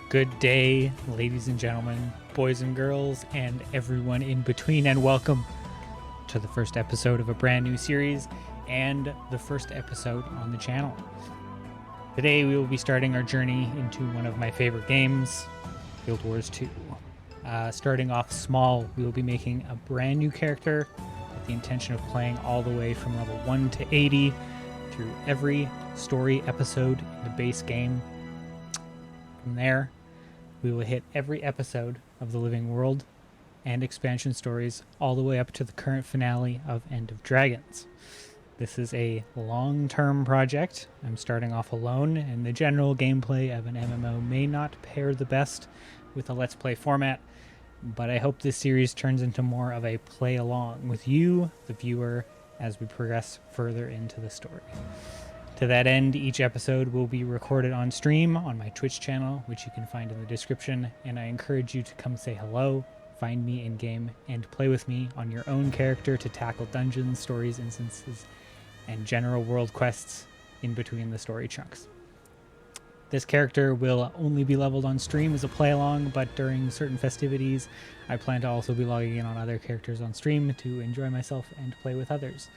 Good day, ladies and gentlemen, boys and girls, and everyone in between, and welcome to the first episode of a brand new series and the first episode on the channel. Today we will be starting our journey into one of my favorite games, Guildwars 2. Starting off small, we will be making a brand new character with the intention of playing all the way from level 1 to 80 through every story episode in the base game. From there, we will hit every episode of The Living World and expansion stories all the way up to the current finale of End of Dragons. This is a long-term project. I'm starting off alone, and the general gameplay of an MMO may not pair the best with a Let's Play format, but I hope this series turns into more of a play-along with you, the viewer, as we progress further into the story. To that end, each episode will be recorded on stream on my Twitch channel, which you can find in the description, and I encourage you to come say hello, find me in-game, and play with me on your own character to tackle dungeons, stories, instances, and general world quests in between the story chunks. This character will only be leveled on stream as a play-along, but during certain festivities, I plan to also be logging in on other characters on stream to enjoy myself and play with others.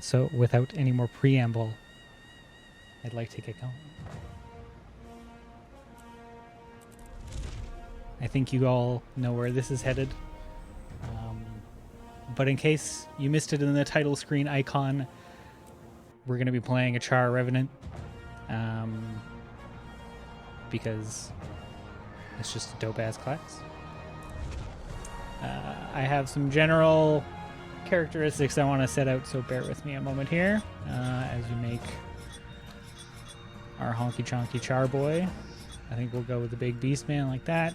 So without any more preamble, I'd like to get going. I think you all know where this is headed. But in case you missed it in the title screen icon, we're going to be playing a Charr Revenant. Because it's just a dope-ass class. I have some general characteristics I want to set out, so bear with me a moment here as we make our honky chonky Charr boy. I think we'll go with the big beast man like that.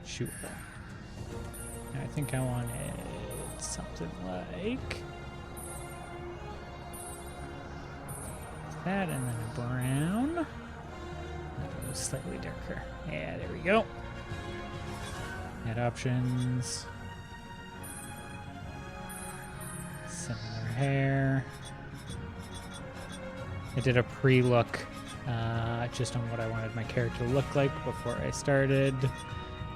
Sure. I think I wanted something like that, and then a brown. Slightly darker. Yeah, there we go. Head options. Similar hair. I did a pre-look just on what I wanted my character to look like before I started.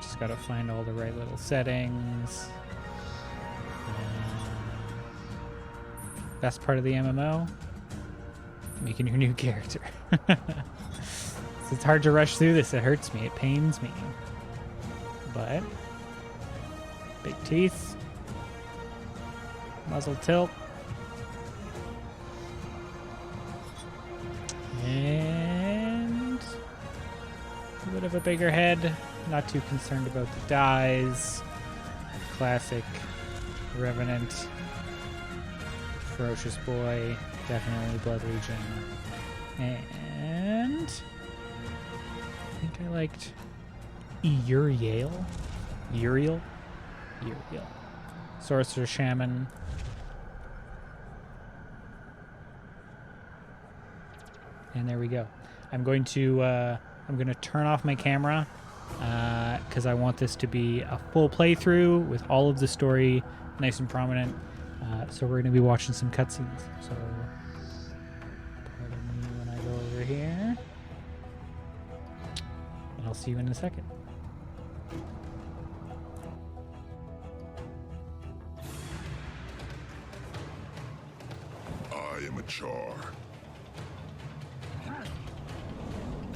Just gotta find all the right little settings. Best part of the MMO, making your new character. So it's hard to rush through this. It hurts me. It pains me. But big teeth. Muzzle tilt. And a bit of a bigger head. Not too concerned about the dyes. Classic Revenant. Ferocious boy. Definitely Blood Legion. And I think I liked Uriel. Sorcerer Shaman. And there we go. I'm going to turn off my camera because I want this to be a full playthrough with all of the story nice and prominent. So we're going to be watching some cutscenes. So pardon me when I go over here. And I'll see you in a second. I am a Charr.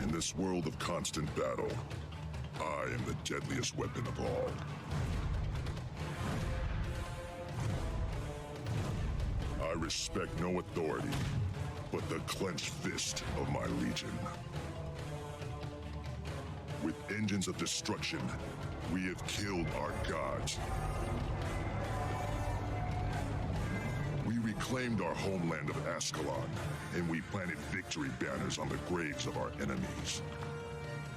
In this world of constant battle, I am the deadliest weapon of all. I respect no authority but the clenched fist of my legion. With engines of destruction, we have killed our gods. We reclaimed our homeland of Ascalon, and we planted victory banners on the graves of our enemies.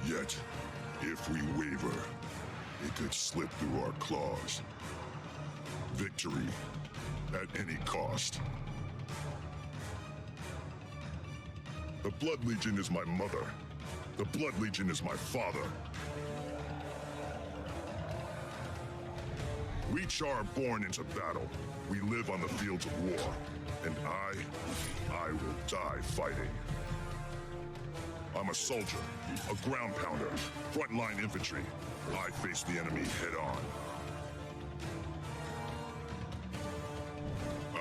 Yet, if we waver, it could slip through our claws. Victory at any cost. The Blood Legion is my mother. The Blood Legion is my father. We Charr are born into battle. We live on the fields of war. And I will die fighting. I'm a soldier, a ground pounder, frontline infantry. I face the enemy head on.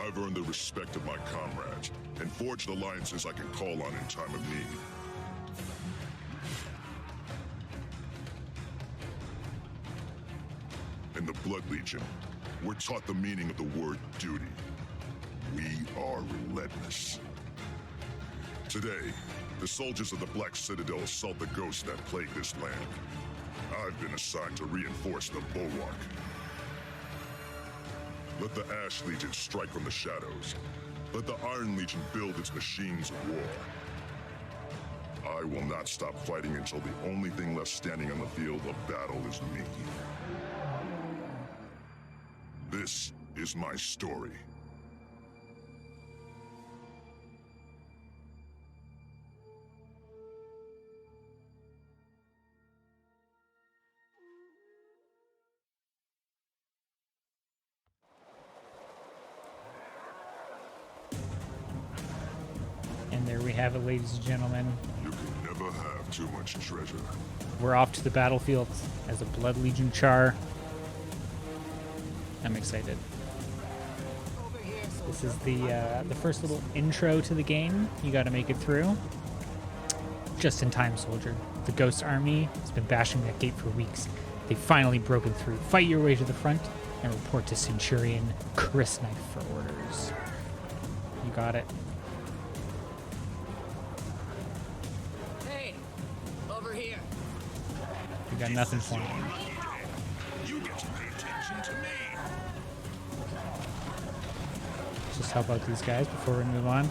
I've earned the respect of my comrades and forged alliances I can call on in time of need. In the Blood Legion, we're taught the meaning of the word duty. We are relentless. Today, the soldiers of the Black Citadel assault the ghosts that plague this land. I've been assigned to reinforce the bulwark. Let the Ash Legion strike from the shadows. Let the Iron Legion build its machines of war. I will not stop fighting until the only thing left standing on the field of battle is me. This is my story. And there we have it, ladies and gentlemen. You can never have too much treasure. We're off to the battlefield as a Blood Legion Charr. I'm excited. This is the first little intro to the game. You got to make it through. Just in time, soldier. The Ghost Army has been bashing that gate for weeks. They've finally broken through. Fight your way to the front and report to Centurion Chris Knife for orders. You got it. Hey, over here. You got nothing for me. You get to pay attention to me. Just help out these guys before we move on.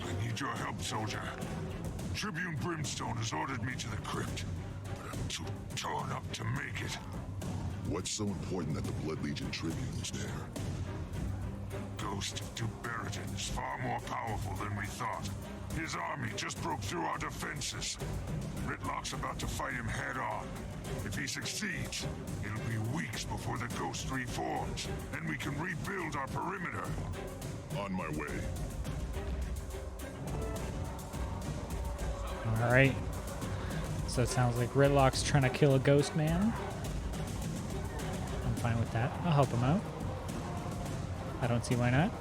I need your help, soldier. Tribune Brimstone has ordered me to the crypt, but I'm too torn up to make it. What's so important that the Blood Legion Tribune is there? Ghost Duberitan is far more powerful than we thought. His army just broke through our defenses. Ritlock's about to fight him head on. If he succeeds, it'll be weeks before the Ghost reforms, and we can rebuild our perimeter. On my way. All right. So it sounds like Ritlock's trying to kill a ghost man. I'm fine with that. I'll help him out. I don't see why not.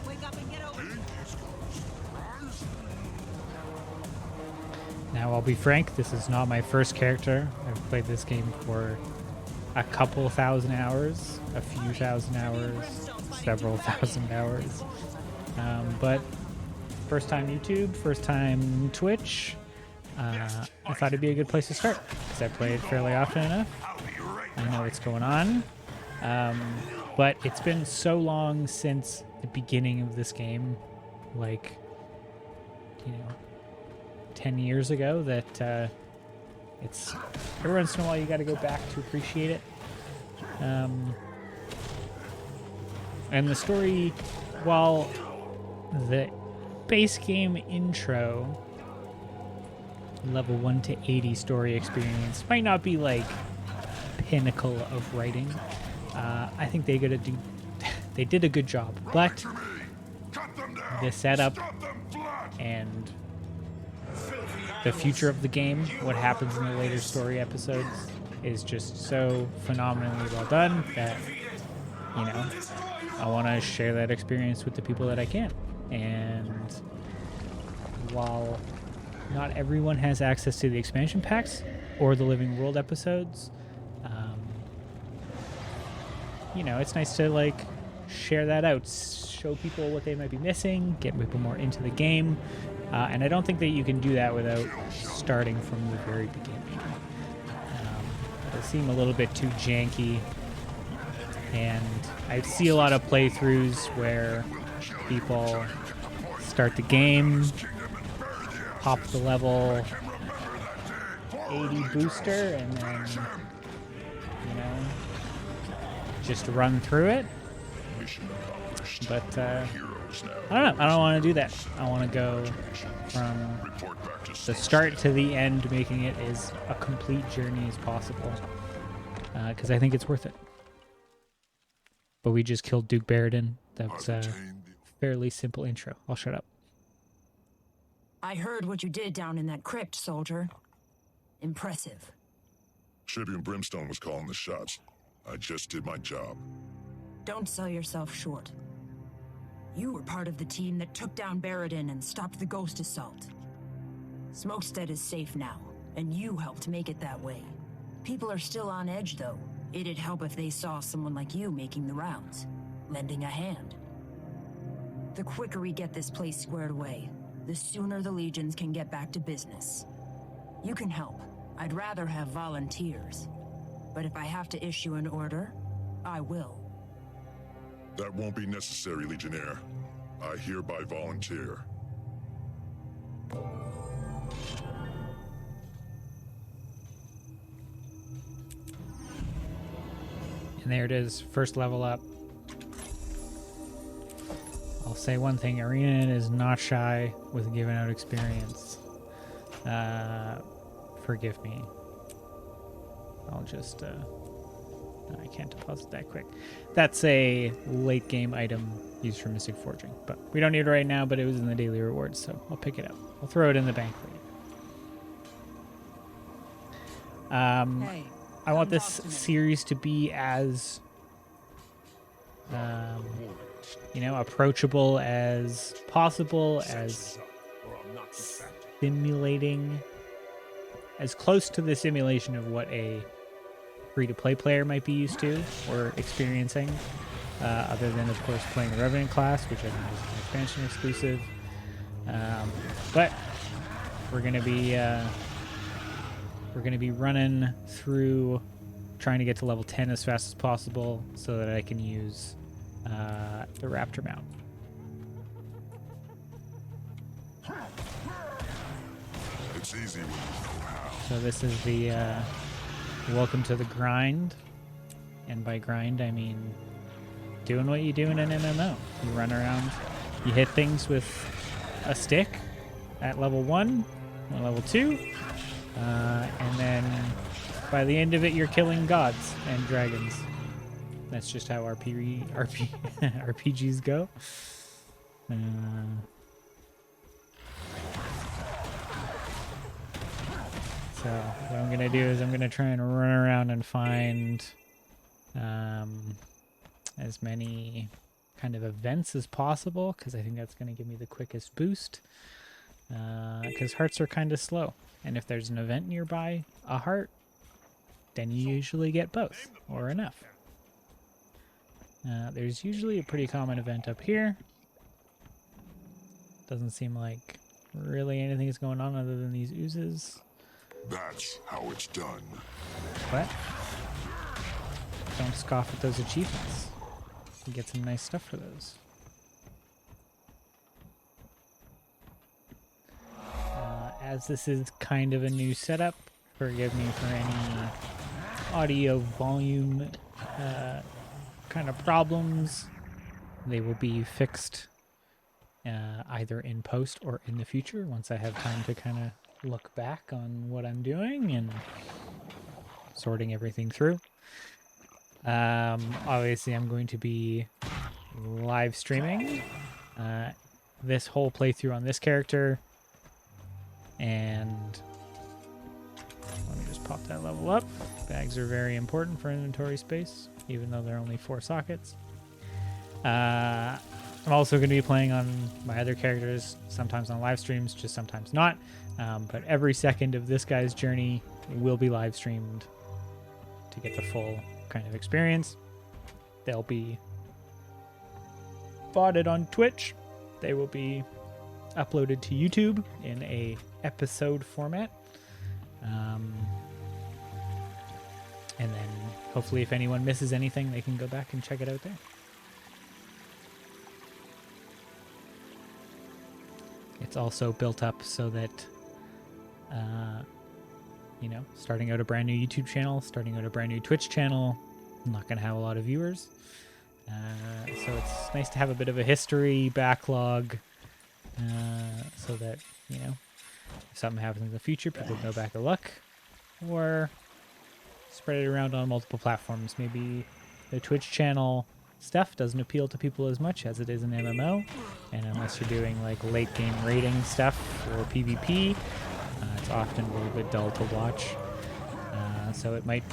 Wake up and get over here. Now, I'll be frank, this is not my first character. I've played this game for a couple thousand hours, a few thousand hours, several thousand hours. But first time YouTube, first time Twitch, I thought it'd be a good place to start because I play it fairly often enough. I know what's going on. But it's been so long since the beginning of this game, like, 10 years ago, that it's every once in a while you got to go back to appreciate it. And the story, while the base game intro, level 1 to 80 story experience might not be like pinnacle of writing, I think they did a good job. But the setup and the future of the game, what happens in the later story episodes, is just so phenomenally well done that, I want to share that experience with the people that I can. And while not everyone has access to the expansion packs or the Living World episodes, it's nice to share that out, show people what they might be missing, get people more into the game, and I don't think that you can do that without starting from the very beginning. It'll seem a little bit too janky, and I see a lot of playthroughs where people start the game, pop the level 80 booster, and then just run through it. But I don't know. I don't want to do that. I want to go from Report back to the start to the end, making it as a complete journey as possible. Because I think it's worth it. But we just killed Duke Barradin. That's a fairly simple intro. I'll shut up. I heard what you did down in that crypt, soldier. Impressive. Tribune Brimstone was calling the shots. I just did my job. Don't sell yourself short. You were part of the team that took down Barradin and stopped the ghost assault. Smokestead is safe now, and you helped make it that way. People are still on edge, though. It'd help if they saw someone like you making the rounds, lending a hand. The quicker we get this place squared away, the sooner the legions can get back to business. You can help. I'd rather have volunteers. But if I have to issue an order, I will. That won't be necessary, Legionnaire. I hereby volunteer. And there it is, first level up. I'll say one thing, Arena is not shy with giving out experience. Forgive me. I'll just, no, I can't deposit that quick. That's a late game item used for Mystic Forging, but we don't need it right now, but it was in the daily rewards, so I'll pick it up. I'll throw it in the bank later. Hey, I want this series to be as, you know, approachable as possible, as simulating, as close to the simulation of what a free-to-play player might be used to or experiencing, other than, of course, playing the Revenant class, which I think is an expansion exclusive. But we're gonna be running through trying to get to level 10 as fast as possible so that I can use the Raptor mount. It's easy when you know how. So this is the welcome to the grind, and by grind I mean doing what you do in an MMO. You run around, you hit things with a stick at level 1 or level 2, and then by the end of it you're killing gods and dragons. That's just how RPGs go. So what I'm gonna do is I'm gonna try and run around and find as many kind of events as possible, because I think that's gonna give me the quickest boost. Because hearts are kind of slow, and if there's an event nearby, a heart, then you usually get both or enough. There's usually a pretty common event up here. Doesn't seem like really anything is going on other than these oozes. That's how it's done. But don't scoff at those achievements. You get some nice stuff for those. As this is kind of a new setup, forgive me for any audio volume kind of problems. They will be fixed either in post or in the future once I have time to kind of look back on what I'm doing and sorting everything through. Obviously I'm going to be live streaming this whole playthrough on this character, and let me just pop that level up. Bags are very important for inventory space, even though they're only 4 sockets. I'm also going to be playing on my other characters, sometimes on live streams, just sometimes not. But every second of this guy's journey will be live streamed to get the full kind of experience. They'll be botted on Twitch. They will be uploaded to YouTube in a episode format. And then hopefully if anyone misses anything, they can go back and check it out there. It's also built up so that, you know, starting out a brand new YouTube channel, starting out a brand new Twitch channel, I'm not going to have a lot of viewers. So it's nice to have a bit of a history backlog, so that, you know, if something happens in the future, people go back and look, or spread it around on multiple platforms. Maybe the Twitch channel stuff doesn't appeal to people as much as it is an MMO, and unless you're doing like late game raiding stuff or PvP, it's often a little bit dull to watch. So it might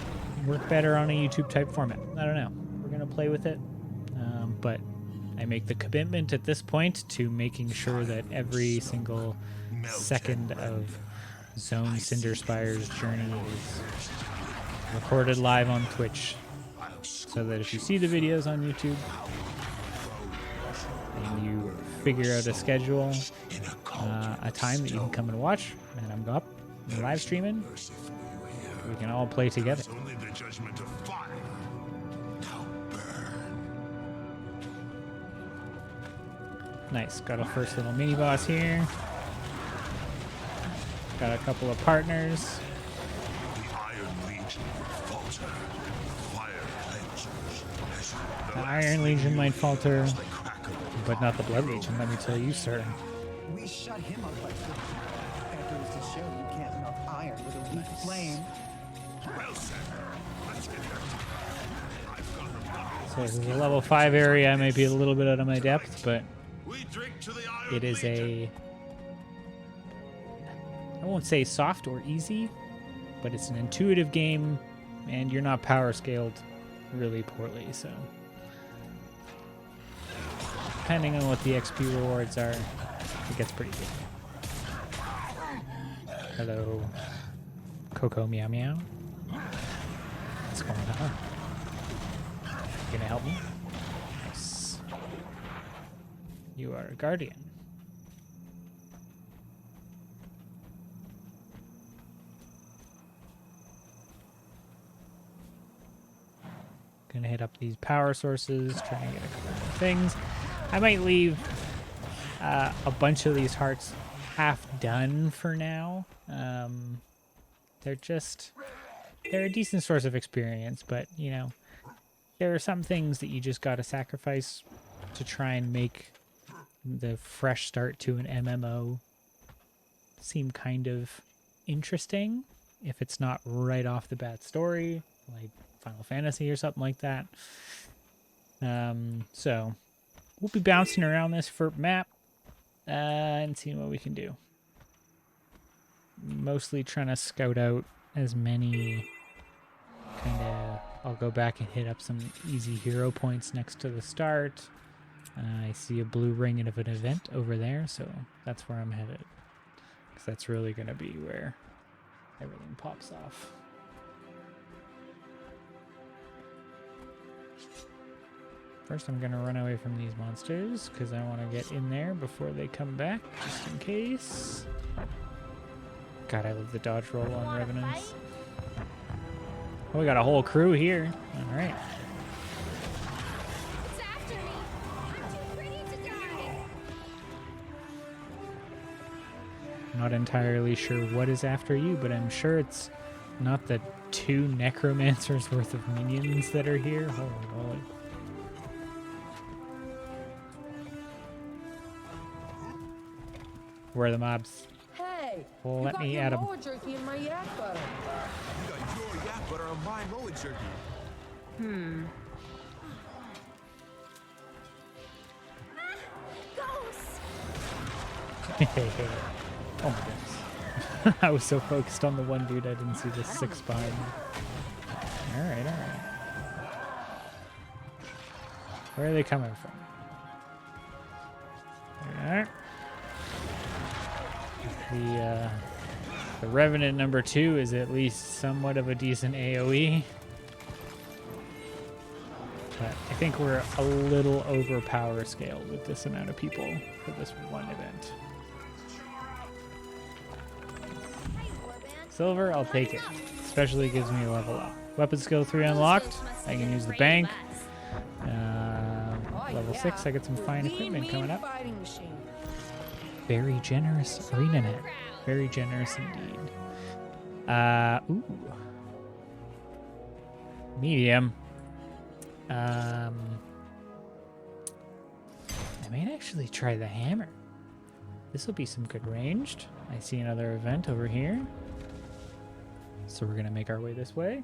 work better on a YouTube type format. I don't know. We're gonna play with it, but I make the commitment at this point to making sure that every single second of Zone Cinderspire's journey is recorded live on Twitch, so that if you see the videos on YouTube and you figure out a schedule, a time that you can come and watch, and I'm up and live streaming, we can all play together. Only the judgment of fire. Now burn. Nice. Got a first little mini boss here. Got a couple of partners. The Iron Legion will falter. Fire cleanses. The Iron Legion might falter, but not the Blood Legion, let me tell you, sir. We shut him up like that. That goes to show you can't melt iron with a weak flame. Well said. Let's get back to it. I've got them now. So this is a level 5 area. I might be a little bit out of my depth, but We drink to the Iron it is Legion. I won't say soft or easy, but it's an intuitive game, and you're not power scaled really poorly, so depending on what the XP rewards are, it gets pretty good. Hello, Coco Meow Meow. What's going on? You gonna help me? Nice. You are a guardian. Gonna hit up these power sources, try and get a couple more things. I might leave a bunch of these hearts half done for now. They're a decent source of experience, but you know, there are some things that you just gotta sacrifice to try and make the fresh start to an MMO seem kind of interesting, if it's not right off the bat story, like Final Fantasy or something like that. So we'll be bouncing around this for map and seeing what we can do. Mostly trying to scout out as many I'll go back and hit up some easy hero points next to the start. I see a blue ring of an event over there, so that's where I'm headed, because that's really going to be where everything pops off. First, I'm going to run away from these monsters, because I want to get in there before they come back, just in case. God, I love the dodge roll on Revenants. Oh, we got a whole crew here. All right. It's after me. I'm too pretty to die. Not entirely sure what is after you, but I'm sure it's not the 2 necromancers worth of minions that are here. Holy moly. Where are the mobs? Hey, Well, you let got me your add 'em. moa jerky and my yak butter. You got your yak butter on my moa jerky. Ghosts. Oh my goodness. I was so focused on the one dude I didn't see the 6 behind me. Alright, alright. Where are they coming from? There they are. The Revenant number 2 is at least somewhat of a decent AoE. But I think we're a little over power scaled with this amount of people for this one event. Silver, I'll take it. Especially gives me a level up. Weapon skill 3 unlocked. I can use the bank. Level 6, I get some fine equipment coming up. Fighting machine. Very generous arena net. Very generous indeed. Ooh. Medium. might actually try the hammer. This will be some good ranged. I see another event over here. So we're going to make our way this way.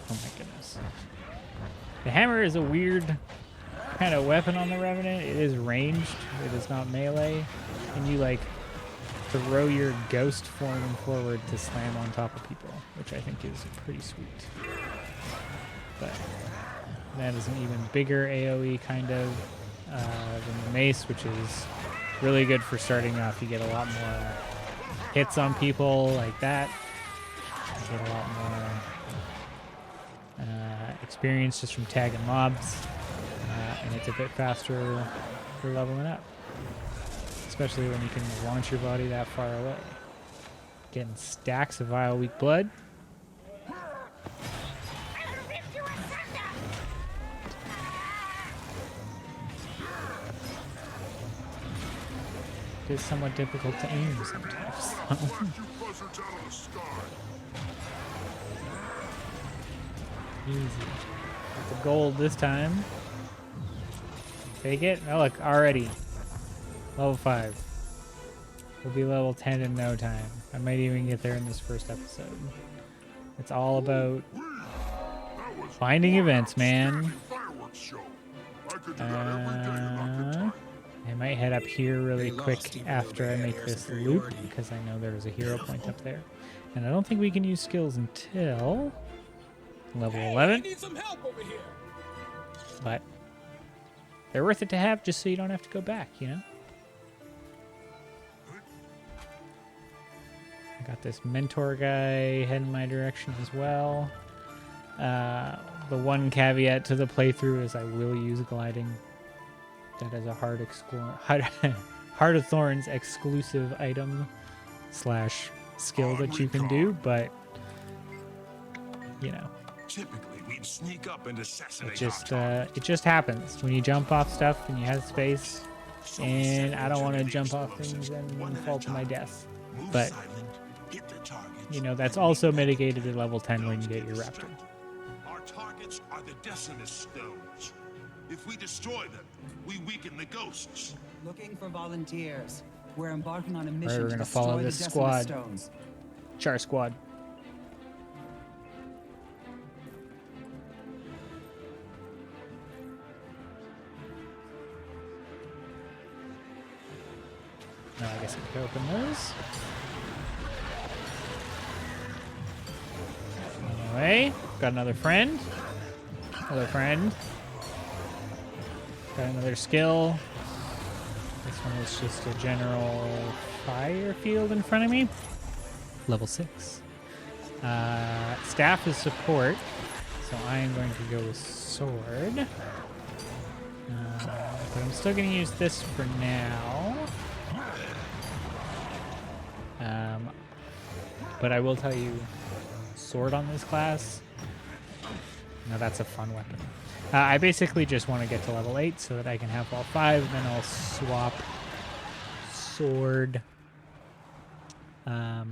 Oh my goodness. The hammer is a weird kind of weapon on the Revenant. It is ranged. It is not melee. And you like throw your ghost form forward to slam on top of people, which I think is pretty sweet. But that is an even bigger AoE kind of than the mace, which is really good for starting off. You get a lot more hits on people like that. You get a lot more experience just from tagging mobs, and it's a bit faster for leveling up, especially when you can launch your body that far away. Getting stacks of vile weak blood. It is somewhat difficult to aim sometimes. Easy. It's a gold this time. Take it. Oh, look, already. Level 5. We'll be level 10 in no time. I might even get there in this first episode. It's all about finding events, man. I might head up here really quick after I make this loop, because I know there's a hero point up there. And I don't think we can use skills until level 11. But they're worth it to have just so you don't have to go back, you know? I got this mentor guy heading my direction as well. The one caveat to the playthrough is I will use gliding. That is a Heart of Thorns exclusive item / skill that you can do, but you know, Typically, we'd sneak up and assassinate. It just happens when you jump off stuff and you have space, and I don't want to jump off things and fall to my death. But you know, that's also mitigated at level 10 when you get your raptor. Our targets are the Decimus stones. If we destroy them, we weaken the ghosts. Looking for volunteers. We're embarking on a mission We're to gonna follow destroy this the squad. Decimus stones. Charr squad. No, I guess I could open those. Anyway, got another friend. Another friend. Got another skill. This one is just a general fire field in front of me. Level 6. Staff is support, so I am going to go with sword. But I'm still going to use this for now. But I will tell you, sword on this class, now that's a fun weapon. I basically just want to get to level 8 so that I can have all 5, and then I'll swap sword. I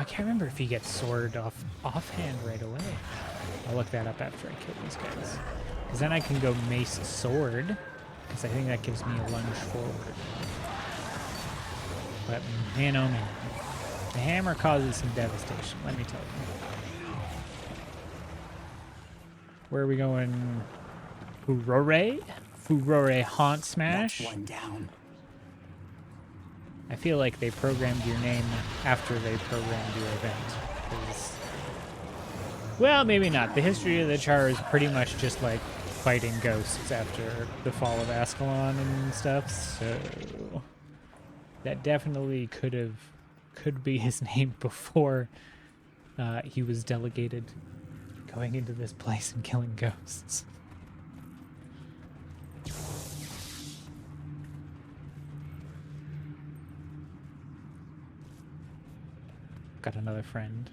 can't remember if you get sword offhand right away. I'll look that up after I kill these guys. Because then I can go mace sword, because I think that gives me a lunge forward. But man, oh man, the hammer causes some devastation, let me tell you. Where are we going? Furore? Furore Haunt Smash? That's one down. I feel like they programmed your name after they programmed your event. 'Cause, well, maybe not. The history of the Charr is pretty much just like fighting ghosts after the fall of Ascalon and stuff, so that definitely could be his name before he was delegated going into this place and killing ghosts. Got another friend.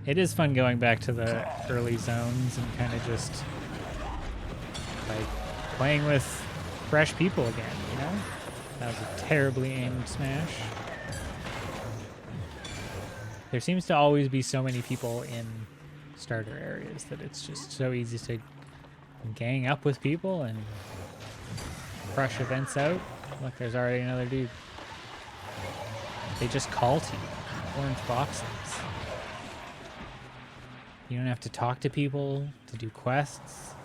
It is fun going back to the early zones and kind of just like playing with fresh people again, you know? That was a terribly aimed smash. There seems to always be so many people in starter areas that it's just so easy to gang up with people and crush events out. Look, there's already another dude. They just call to you. Orange boxes. You don't have to talk to people to do quests.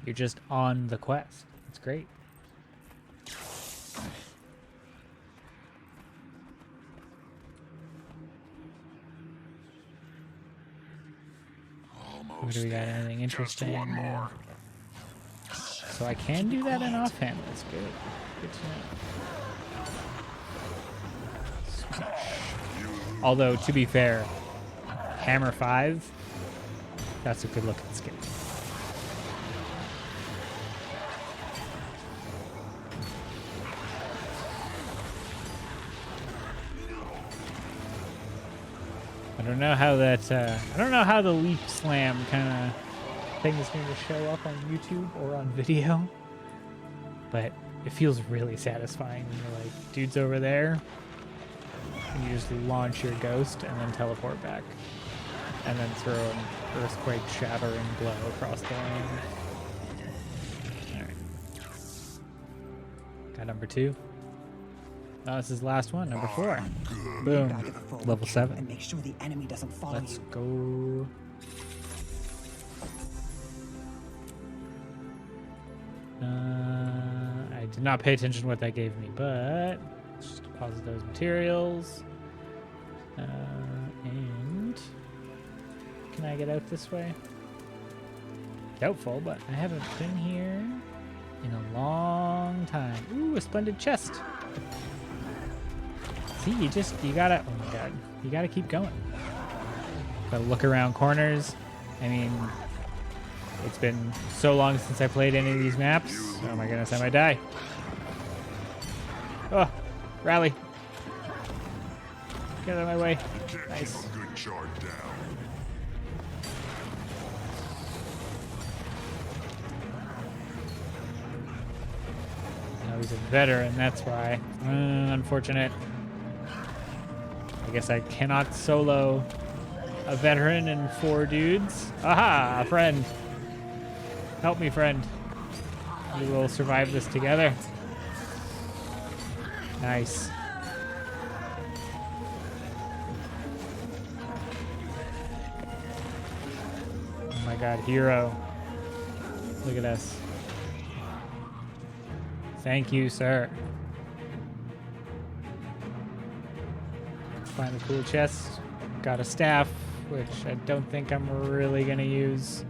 You're just on the quest. It's great. What do we got? Anything interesting? Just one more. So I can do that in offhand. That's good. Good to know. Smash. Although, to be fair, Hammer 5, that's a good looking skill. I don't know how that, I don't know how the leap slam kind of thing is going to show up on YouTube or on video, but it feels really satisfying when you're like, dude's over there, and you just launch your ghost and then teleport back, and then throw an earthquake shattering blow across the land. Alright. Got number 2. Oh, this is the last one, number 4. Boom. Back at the forward Level queue 7. and make sure the enemy doesn't follow Let's you. go. I did not pay attention to what that gave me, but let's just deposit those materials. And can I get out this way? Doubtful, but I haven't been here in a long time. Ooh, a splendid chest. See, you gotta, oh my god, you gotta keep going. Gotta look around corners. I mean, it's been so long since I played any of these maps. Oh my goodness, I might die. Oh, rally. Get out of my way. Can't Nice. keep a good Charr down. No, he's a veteran, that's why. Unfortunate. I guess I cannot solo a veteran and 4 dudes. Aha, a friend. Help me, friend. We will survive this together. Nice. Oh my god, hero. Look at us. Thank you, sir. Find the cool chest. Got a staff, which I don't think I'm really gonna use.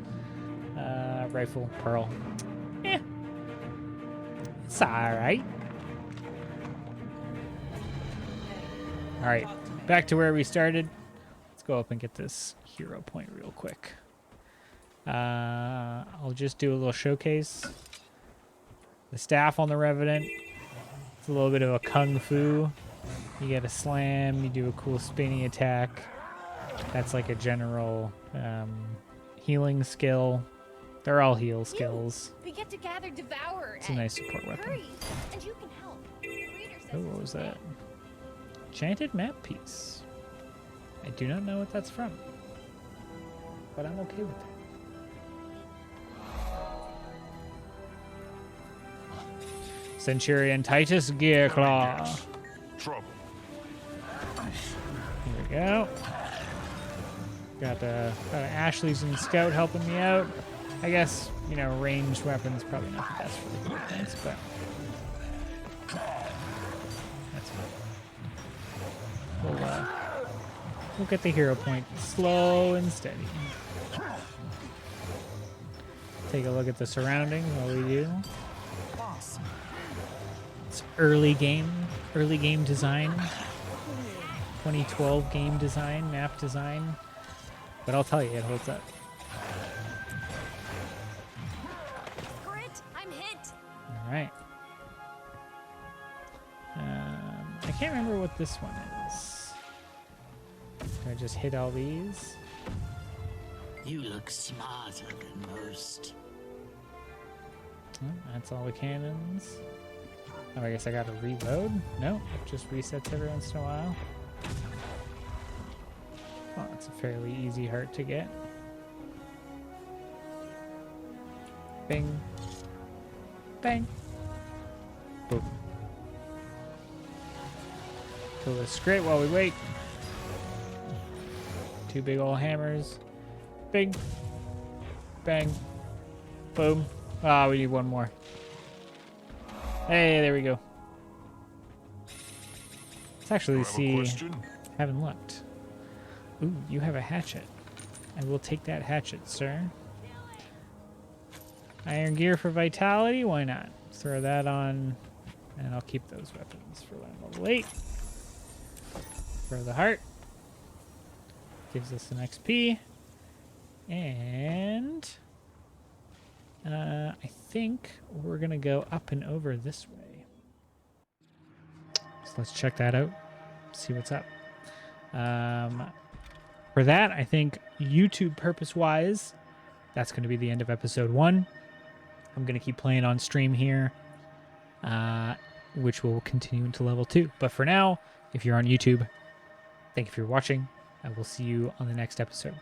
Rifle, pearl. Eh. It's alright. Alright, back to where we started. Let's go up and get this hero point real quick. I'll just do a little showcase. The staff on the Revenant. It's a little bit of a kung fu. You get a slam, you do a cool spinny attack. That's like a general healing skill. They're all heal skills. We get to gather Devour. It's a nice support weapon. Hurry, and you can help. Reader says Oh, what it's was okay. that? Enchanted map piece. I do not know what that's from, but I'm okay with that. Centurion Titus Gearclaw. Trouble. Here we go. Got Ashley's and Scout helping me out. I guess, you know, ranged weapons probably not the best for the quick things, but that's fine. We'll get the hero point slow and steady. Take a look at the surroundings while we do. Boss, It's early game design. 2012 game design, map design. But I'll tell you, it holds up. Crit, I'm hit. All right. I can't remember what this one is. Do I just hit all these? You look smarter than most. Oh, that's all the cannons. Oh, I guess I gotta reload? No, it just resets every once in a while. Well, it's a fairly easy heart to get. Bing. Bang. Boom. Kill this great while we wait. Two big old hammers. Bing. Bang. Boom. Ah, we need one more. Hey, there we go. Let's actually see. Haven't looked. Ooh, you have a hatchet. I will take that hatchet, sir. Iron gear for vitality? Why not? Throw that on, and I'll keep those weapons for when I'm level 8. Throw the heart. Gives us an XP. And I think we're going to go up and over this way. So let's check that out. See what's up. For that, I think YouTube purpose-wise, that's going to be the end of episode 1. I'm going to keep playing on stream here, which will continue into level 2. But for now, if you're on YouTube, thank you for watching. I will see you on the next episode.